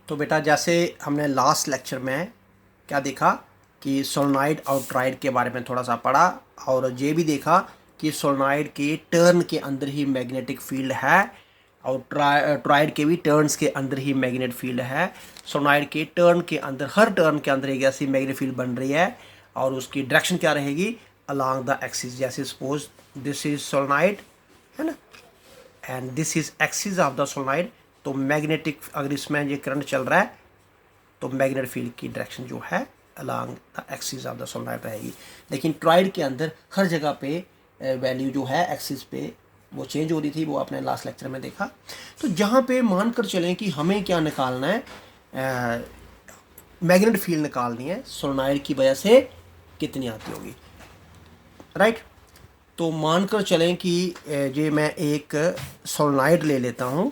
तो बेटा जैसे हमने लास्ट लेक्चर में क्या देखा कि सोलेनॉइड और टॉरॉयड के बारे में थोड़ा सा पढ़ा और ये भी देखा कि सोलेनॉइड के टर्न के अंदर ही मैग्नेटिक फील्ड है और टॉरॉयड के भी टर्न्स के अंदर ही मैग्नेट फील्ड है। सोलेनॉइड के टर्न के अंदर, हर टर्न के अंदर एक ऐसी मैग्नेटिक फील्ड बन रही है और उसकी डायरेक्शन क्या रहेगी, अलोंग द एक्सिस। जैसे सपोज दिस इज सोलेनॉइड है ना, and this is axis of the solenoid. तो मैग्नेटिक, अगर इसमें ये करंट चल रहा है तो मैग्नेटिक फील्ड की डायरेक्शन जो है along the axis of the solenoid रहेगी। लेकिन टॉरॉयड के अंदर हर जगह पे वैल्यू जो है एक्सिस पे वो चेंज हो रही थी, वो आपने लास्ट लेक्चर में देखा। तो जहाँ पे मानकर चलें कि हमें क्या निकालना है, मैग्नेटिक फील्ड निकालनी है, सोलेनॉइड की वजह से कितनी आती होगी, राइट। तो मानकर चलें कि ये मैं एक सोलेनॉइड ले लेता हूँ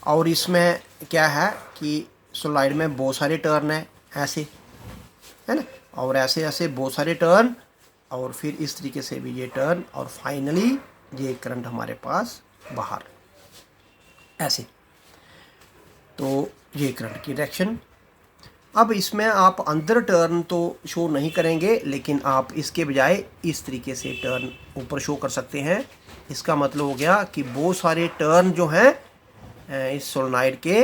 और इसमें क्या है कि सोलेनॉइड में बहुत सारे टर्न है ऐसे, है ना, और ऐसे ऐसे बहुत सारे टर्न और फिर इस तरीके से भी ये टर्न और फाइनली ये करंट हमारे पास बाहर ऐसे। तो ये करंट की डायरेक्शन। अब इसमें आप अंदर टर्न तो शो नहीं करेंगे, लेकिन आप इसके बजाय इस तरीके से टर्न ऊपर शो कर सकते हैं। इसका मतलब हो गया कि बहुत सारे टर्न जो हैं इस सोलेनॉइड के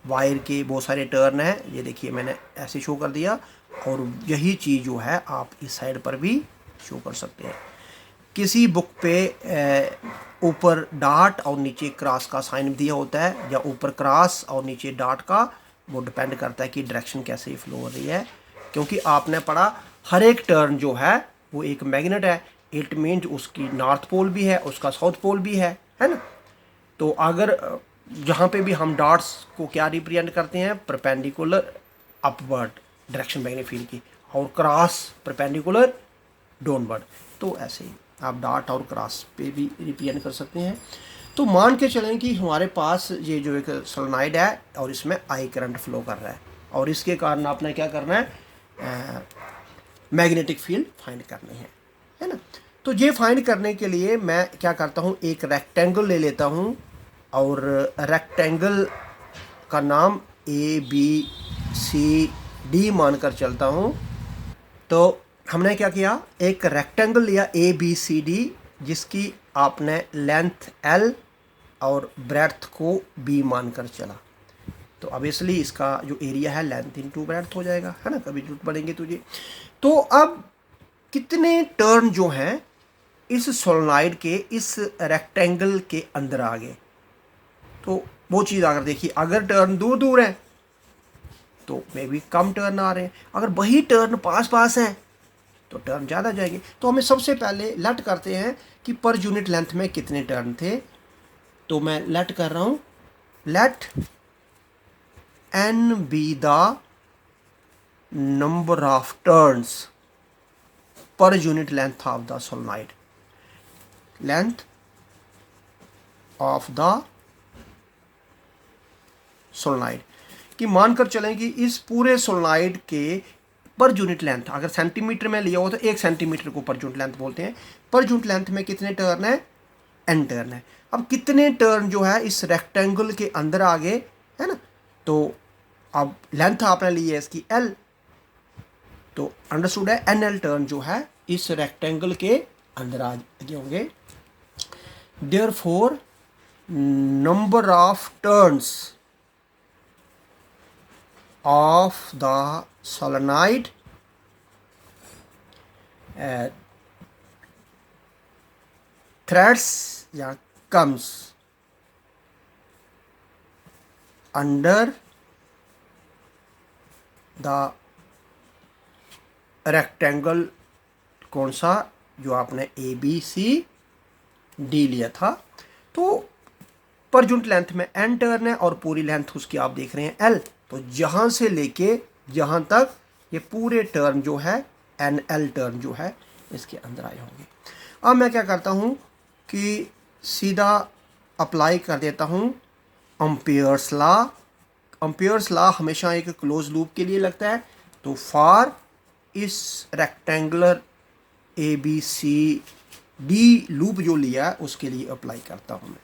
वायर के बहुत सारे टर्न हैं। ये देखिए मैंने ऐसे शो कर दिया और यही चीज़ जो है आप इस साइड पर भी शो कर सकते हैं। किसी बुक पे ऊपर डॉट और नीचे क्रॉस का साइन दिया होता है, या ऊपर क्रॉस और नीचे डॉट का, वो डिपेंड करता है कि डायरेक्शन कैसे फ्लो हो रही है। क्योंकि आपने पढ़ा हर एक टर्न जो है वो एक मैग्नेट है। इट मीन उसकी नॉर्थ पोल भी है, उसका साउथ पोल भी है ना। तो अगर जहाँ पे भी हम डॉट्स को क्या रिप्रेजेंट करते हैं, perpendicular upward direction magnetic field की, और क्रॉस परपेंडिकुलर डाउनवर्ड। तो ऐसे ही आप डॉट और क्रॉस पे भी रिप्रेजेंट कर सकते हैं। तो मान के चलें कि हमारे पास ये जो एक सोलेनॉइड है और इसमें आई करंट फ्लो कर रहा है और इसके कारण आपने क्या करना है, मैग्नेटिक फील्ड फाइंड करनी है ना। तो ये फाइंड करने के लिए मैं क्या करता हूँ, एक रेक्टेंगल ले लेता हूँ और रेक्टेंगल का नाम ABCD मानकर चलता हूँ। तो हमने क्या किया, एक रेक्टेंगल लिया ABCD जिसकी आपने लेंथ L और ब्रेड्थ को B मानकर चला। तो ऑब्वियसली इसका जो एरिया है लेंथ इनटू ब्रेड्थ हो जाएगा, है ना, कभी जरूरत पड़ेंगे तुझे। तो अब कितने टर्न जो हैं इस सोलेनॉइड के इस रेक्टेंगल के अंदर आ गए, तो वो चीज़ अगर देखिए, अगर टर्न दूर दूर है तो मे भी कम टर्न आ रहे हैं, अगर वही टर्न पास पास हैं तो टर्न ज़्यादा जाएंगे। तो हमें सबसे पहले लेट करते हैं कि पर यूनिट लेंथ में कितने टर्न थे। तो मैं लेट कर रहा हूँ, let n be the number of turns per unit length of the solenoid, length of the solenoid कि मानकर चलें कि इस पूरे सोलेनॉइड के पर यूनिट लेंथ, अगर सेंटीमीटर में लिया हो तो 1 सेंटीमीटर को पर यूनिट लेंथ बोलते हैं। पर यूनिट लेंथ में कितने टर्न है, n टर्न है। अब कितने टर्न जो है इस रेक्टेंगल के अंदर आ गए, है ना। तो अब लेंथ आपने ली है इसकी L, तो अंडरस्टूड है NL टर्न जो है इस रेक्टेंगल के अंदर आ गए होंगे। Therefore number of turns of the solenoid threads या comes under the rectangle, कौन सा, जो आपने ABCD लिया था। तो पर यूनिट लेंथ में n टर्न है और पूरी लेंथ उसकी आप देख रहे हैं L। तो जहाँ से लेके जहाँ तक ये पूरे टर्न जो है NL टर्न जो है इसके अंदर आए होंगे। अब मैं क्या करता हूँ कि सीधा अप्लाई कर देता हूँ एम्पियर्स लॉ। एम्पियर्स लॉ हमेशा एक क्लोज लूप के लिए लगता है। तो फॉर इस रेक्टेंगुलर ABCD लूप जो लिया है उसके लिए अप्लाई करता हूँ मैं।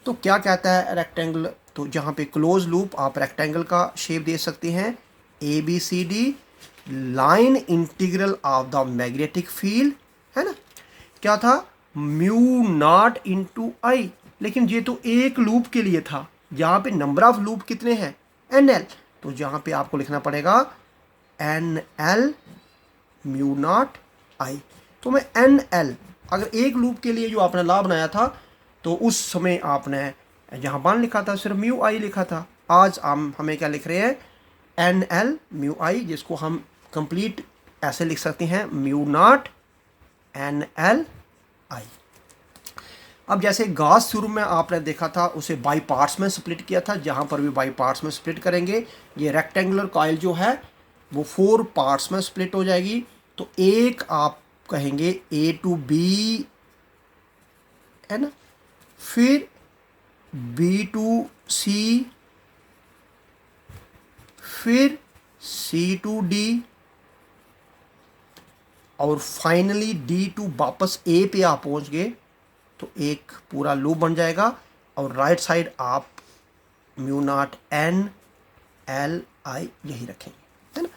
तो क्या कहता है रेक्टेंगुलर तो जहाँ पे क्लोज लूप आप रेक्टेंगल का शेप दे सकते हैं, A B C D, line integral of the magnetic field, है ना। क्या था, म्यू नॉट इंटू आई, लेकिन ये तो एक लूप के लिए था, जहाँ पे नंबर ऑफ लूप कितने हैं, एन एल, तो जहाँ पे आपको लिखना पड़ेगा N L mu not I. तो मैं एन एल, अगर एक लूप के लिए जो आपने लॉ बनाया था तो उस समय आपने जहाँ 1 लिखा था सिर्फ म्यू आई लिखा था। आज हम हमें क्या लिख रहे हैं, एन एल म्यू आई, जिसको हम कंप्लीट ऐसे लिख सकते हैं, म्यू नॉट एन एल आई। अब जैसे गॉस थ्योरम में आपने देखा था उसे बाई पार्ट्स में स्प्लिट किया था, जहाँ पर भी बाई पार्ट्स में स्प्लिट करेंगे ये रेक्टेंगुलर कॉइल जो है वो 4 पार्ट्स में स्प्लिट हो जाएगी। तो एक आप कहेंगे ए टू बी, है ना, फिर बी टू सी, फिर सी टू डी, और फाइनली डी टू वापस ए पे आप पहुंच गए तो एक पूरा लूप बन जाएगा। और राइट साइड आप म्यू नॉट एन एल आई यही रखेंगे, है ना।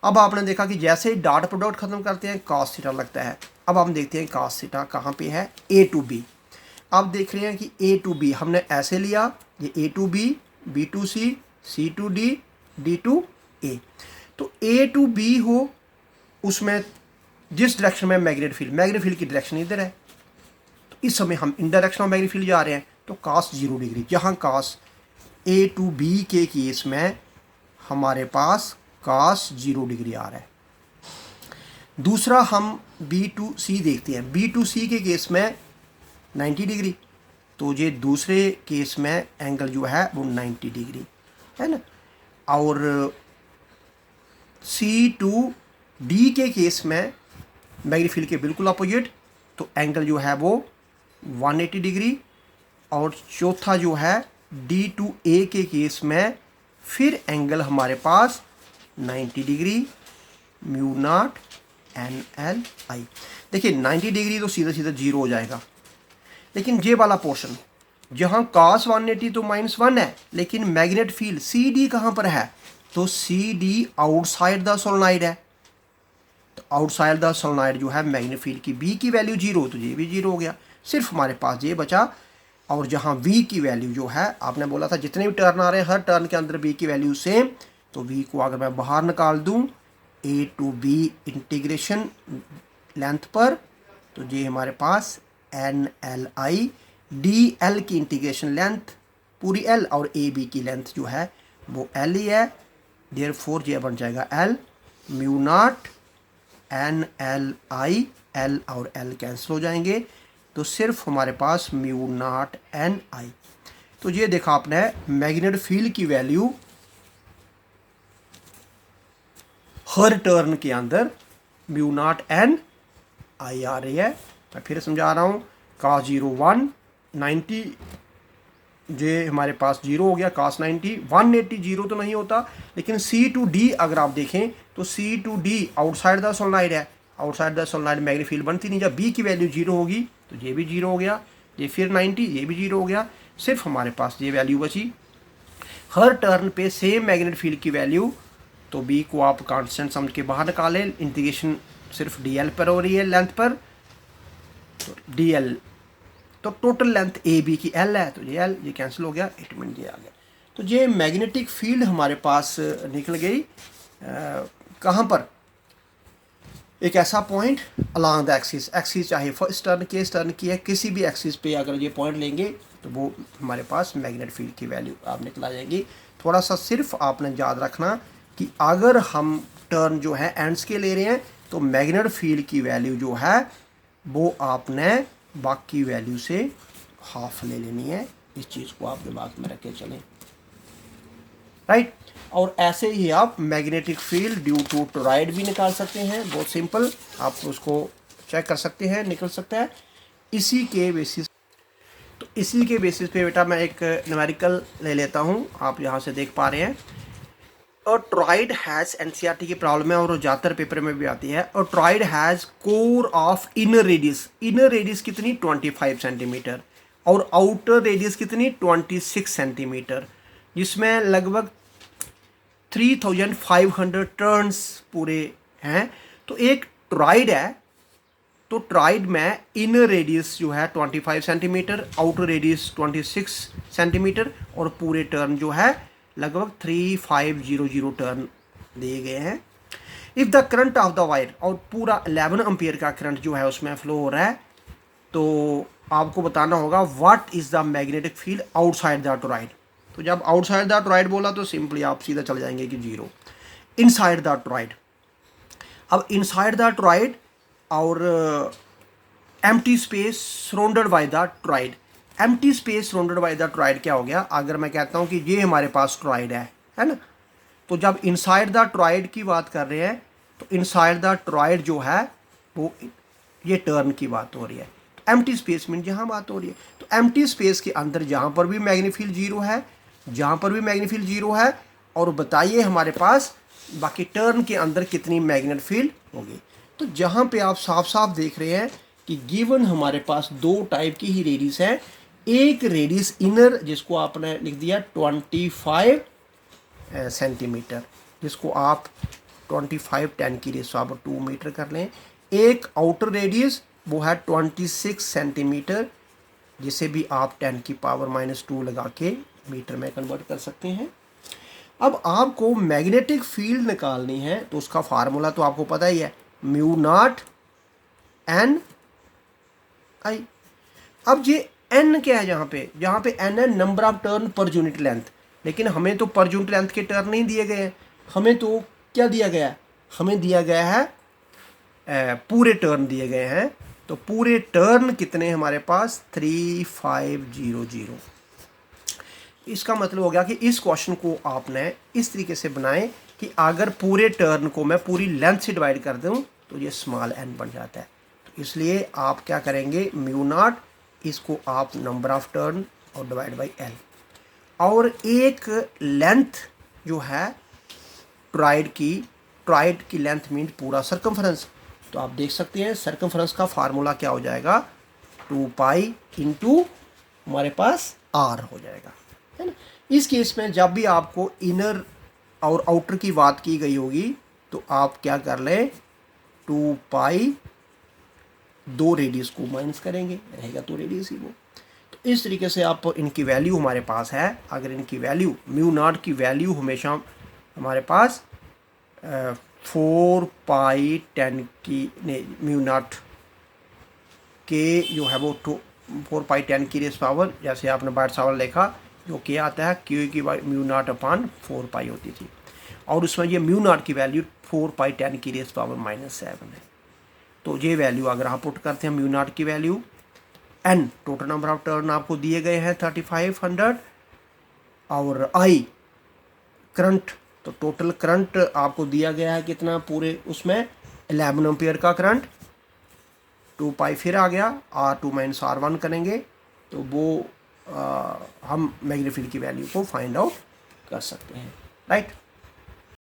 अब आपने देखा कि जैसे ही डॉट प्रोडक्ट खत्म करते हैं कॉस थीटा लगता है। अब हम देखते हैं कॉस थीटा कहाँ पे है, ए टू बी। आप देख रहे हैं कि ए टू बी हमने ऐसे लिया, ये A to B, B to C, C to D, D to A. तो ए टू बी हो, उसमें जिस डायरेक्शन में मैग्नेटिक फील्ड की डायरेक्शन इधर है, तो इस समय हम इन डायरेक्शन में मैग्नेटिक फील्ड जा रहे हैं, तो cos 0 डिग्री, जहाँ cos ए टू बी के केस में हमारे पास cos 0 डिग्री आ रहा है। दूसरा हम बी टू सी देखते हैं, बी टू सी के केस में 90 डिग्री, तो ये दूसरे केस में एंगल जो है वो 90 डिग्री, है ना। और सी टू डी के केस में मैग्नेटिक फील्ड के बिल्कुल अपोजिट, तो एंगल जो है वो 180 डिग्री। और चौथा जो है डी टू ए के केस में फिर एंगल हमारे पास 90 degree, mu not an L आई। देखिए 90 डिग्री तो सीधा सीधा 0 हो जाएगा, लेकिन ये वाला पोर्शन जहाँ cos 180 तो -1 है, लेकिन मैग्नेट फील्ड सी डी कहाँ पर है, तो C D outside the solenoid है। तो आउटसाइड द सोलेनोइड जो है मैग्नेट फील्ड की बी की वैल्यू 0, तो ये भी 0 हो गया, सिर्फ हमारे पास ये बचा। और जहाँ वी की वैल्यू जो है, आपने बोला था जितने भी टर्न आ रहे हैं हर टर्न के अंदर वी की वैल्यू सेम, तो वी को अगर मैं बाहर निकाल दूँ A to B integration length पर, तो ये हमारे पास N L I, D L की इंटीग्रेशन लेंथ पूरी एल, और ए बी की लेंथ जो है वो एल ही है, देयरफॉर ये बन जाएगा L mu not an L I, L और एल कैंसिल हो जाएंगे, तो सिर्फ हमारे पास म्यू नॉट एन आई। तो ये देखा आपने मैग्नेट फील्ड की वैल्यू हर टर्न के अंदर म्यू नॉट एन आई आ रही है। मैं फिर समझा रहा हूँ, cos 0 1 90, ये हमारे पास 0 हो गया, cos 90 180 0 तो नहीं होता, लेकिन सी टू डी अगर आप देखें तो C to D outside the solenoid है, outside the solenoid magnetic field बनती नहीं। जब बी की वैल्यू 0 होगी तो ये भी 0 हो गया, ये फिर 90, ये भी 0 हो गया, सिर्फ हमारे पास ये वैल्यू बची। हर टर्न पे सेम मैग्नेटिक फील्ड की वैल्यू, तो बी को आप कांस्टेंट समझ के बाहर निकालें, इंटीग्रेशन सिर्फ डी एल पर हो रही है लेंथ पर, तो डी एल, तो टोटल लेंथ ए बी की एल है, तो ये एल ये कैंसिल हो गया, इट मीन ये आ गया। तो ये मैग्नेटिक फील्ड हमारे पास निकल गई कहाँ पर, एक ऐसा point along the axis, axis चाहे फर्स्ट टर्न के इस टर्न की है, किसी भी एक्सिस पे अगर ये पॉइंट लेंगे तो वो हमारे पास मैग्नेट फील्ड की वैल्यू आप निकल आ जाएगी। थोड़ा सा सिर्फ आपने याद रखना कि अगर हम टर्न जो है एंड्स के ले रहे हैं तो मैग्नेट फील्ड की वैल्यू जो है वो आपने बाकी वैल्यू से हाफ ले लेनी है। इस चीज़ को आप दिमाग में रख के चलें, राइट। और ऐसे ही आप magnetic field due to toroid भी निकाल सकते हैं, बहुत सिंपल, आप उसको चेक कर सकते हैं, निकल सकता है इसी के बेसिस। तो इसी के बेसिस पे बेटा मैं एक न्यूमेरिकल ले लेता हूँ, आप यहाँ से देख पा रहे हैं। और टोरॉइड हैज़ एनसीईआरटी की प्रॉब्लम है और ज़्यादातर पेपर में भी आती है। और toroid has core of inner radius कितनी 25 सेंटीमीटर और आउटर रेडियस कितनी 26 सेंटीमीटर। जिसमें लगभग 3500 टर्न्स पूरे हैं। तो एक टॉरॉइड है, तो टॉरॉइड में इनर रेडियस जो है 25 सेंटीमीटर, आउटर रेडियस 26 सेंटीमीटर और पूरे टर्न जो है लगभग 3500 टर्न दिए गए हैं। If the current of the wire, और पूरा 11 एम्पियर का करंट जो है उसमें फ्लो हो रहा है, तो आपको बताना होगा what is the magnetic field outside the torrid. तो जब आउटसाइड द टॉरॉइड बोला तो सिंपली आप सीधा चल जाएंगे कि 0। इनसाइड द टॉरॉइड, अब इनसाइड द टॉरॉइड और empty space surrounded by the torrid. Empty space surrounded by the torrid क्या हो गया, अगर मैं कहता हूँ कि ये हमारे पास टॉरॉइड है ना, तो जब इनसाइड द टॉरॉइड की बात कर रहे हैं तो इनसाइड द टॉरॉइड जो है वो ये टर्न की बात हो रही है। एम्प्टी स्पेस में जहाँ बात हो रही है, तो एम्प्टी स्पेस के अंदर जहाँ पर भी मैग्नेटिक फील्ड 0 है, जहाँ पर भी मैग्नेटिक फील्ड 0 है, और बताइए हमारे पास बाकी टर्न के अंदर कितनी मैग्नेटिक फील्ड होगी। तो जहाँ पे आप साफ साफ देख रहे हैं कि गिवन हमारे पास 2 टाइप की ही रेडियस है। एक रेडियस इनर जिसको आपने लिख दिया 25 सेंटीमीटर, जिसको आप 25 10 की रेस 2 मीटर कर लें। एक आउटर रेडियस वो है 26 सेंटीमीटर, जिसे भी आप 10 की पावर -2 लगा के मीटर में कन्वर्ट कर सकते हैं। अब आपको मैग्नेटिक फील्ड निकालनी है तो उसका फार्मूला तो आपको पता ही है, म्यू नॉट एन आई। अब ये एन क्या है, जहाँ पे एन है नंबर ऑफ टर्न पर यूनिट लेंथ, लेकिन हमें तो पर यूनिट लेंथ के टर्न नहीं दिए गए हैं, हमें तो क्या दिया गया है, हमें दिया गया है पूरे टर्न दिए गए हैं। तो पूरे टर्न कितने हमारे पास 3500। इसका मतलब हो गया कि इस क्वेश्चन को आपने इस तरीके से बनाएं कि अगर पूरे टर्न को मैं पूरी लेंथ से डिवाइड कर दूं तो ये स्मॉल एन बन जाता है। तो इसलिए आप क्या करेंगे, म्यू नॉट, इसको आप नंबर ऑफ टर्न और डिवाइड बाई एल। और एक लेंथ जो है टॉरॉइड की लेंथ मीन पूरा सर्कमफ्रेंस। तो आप देख सकते हैं सर्कमफ्रेंस का फार्मूला क्या हो जाएगा, 2 पाई इंटू हमारे पास आर हो जाएगा, है ना। इस केस में जब भी आपको इनर और आउटर की बात की गई होगी तो आप क्या कर लें, 2 पाई 2 रेडियस को माइनस करेंगे, रहेगा तो रेडियस ही वो। तो इस तरीके से आप इनकी वैल्यू हमारे पास है। अगर इनकी वैल्यू म्यू नॉट की वैल्यू हमेशा हमारे पास 4 पाई 10 की म्यू नॉट के जो है वो 4 पाई 10 की रेस पावर, जैसे आपने बाइट सवाल लिखा जो के आता है क्यू की म्यू नॉट अपान 4 पाई होती थी, और उसमें ये म्यू नॉट की वैल्यू 4 पाई 10 की रेस पावर -7 है। तो ये वैल्यू अगर आप पुट करते हैं म्यू नॉट की value, N total number of turn आपको दिए गए हैं 3500, और आई करंट, तो टोटल करंट आपको दिया गया है कितना, पूरे उसमें 11 एम्पियर का करंट। 2 पाई फिर आ गया, R2 - R1 करेंगे तो वो हम मैग्नेटिक फील्ड की वैल्यू को फाइंड आउट कर सकते हैं, राइट।